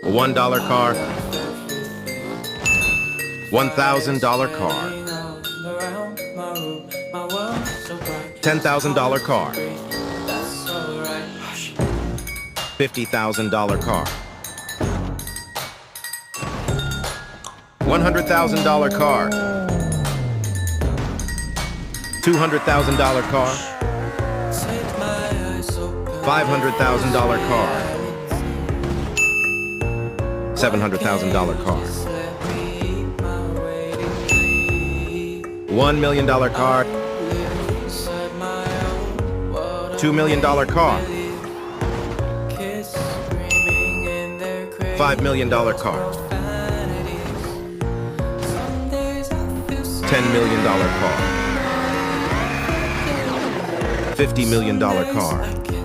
A $1 car. $1,000 car. $10,000 car. $50,000 car. $100,000 car. $200,000 car. $500,000 car. $700,000 car. $1 million car. $2 million car. $5 million car. $10 million car. $50 million car.